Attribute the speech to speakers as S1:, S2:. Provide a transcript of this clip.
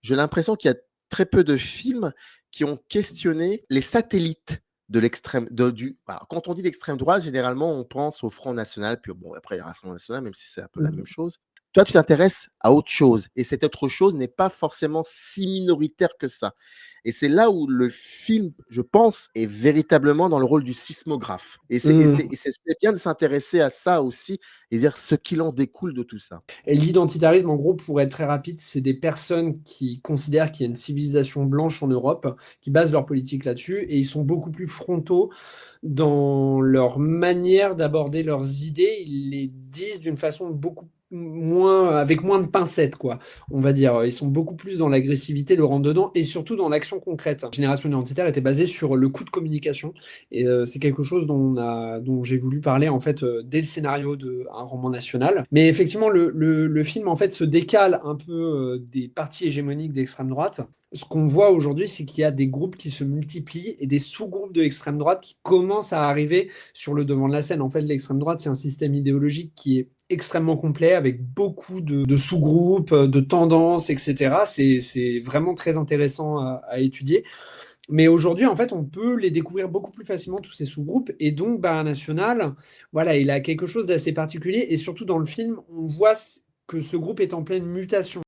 S1: j'ai l'impression qu'il y a très peu de films qui ont questionné les satellites de l'extrême de du alors quand on dit l'extrême droite, généralement, on pense au Front national, puis bon, après il y a Rassemblement national, même si c'est un peu la même
S2: Mmh.
S1: chose. Toi, tu t'intéresses à autre chose et cette autre chose n'est pas forcément si minoritaire que ça et c'est là où le film, je pense, est véritablement dans le rôle du sismographe
S2: Mmh.
S1: c'est bien de s'intéresser à ça aussi et dire ce qu'il en découle de tout ça.
S2: Et l'identitarisme, en gros, pour être très rapide, c'est des personnes qui considèrent qu'il y a une civilisation blanche en Europe, qui basent leur politique là-dessus, et ils sont beaucoup plus frontaux dans leur manière d'aborder leurs idées. Ils les disent d'une façon beaucoup moins, avec moins de pincettes, quoi. On va dire. Ils sont beaucoup plus dans l'agressivité, le rentre-dedans, et surtout dans l'action concrète. La génération identitaire était basée sur le coût de communication, et c'est quelque chose dont j'ai voulu parler en fait dès le scénario d'un roman national. Mais effectivement, le film en fait se décale un peu des partis hégémoniques d'extrême droite. Ce qu'on voit aujourd'hui, c'est qu'il y a des groupes qui se multiplient et des sous-groupes de l'extrême droite qui commencent à arriver sur le devant de la scène. En fait, l'extrême droite, c'est un système idéologique qui est extrêmement complet avec beaucoup de sous-groupes, de tendances, etc. C'est vraiment très intéressant à étudier. Mais aujourd'hui, en fait, on peut les découvrir beaucoup plus facilement, tous ces sous-groupes. Et donc, Barra National, voilà, il a quelque chose d'assez particulier. Et surtout, dans le film, on voit que ce groupe est en pleine mutation.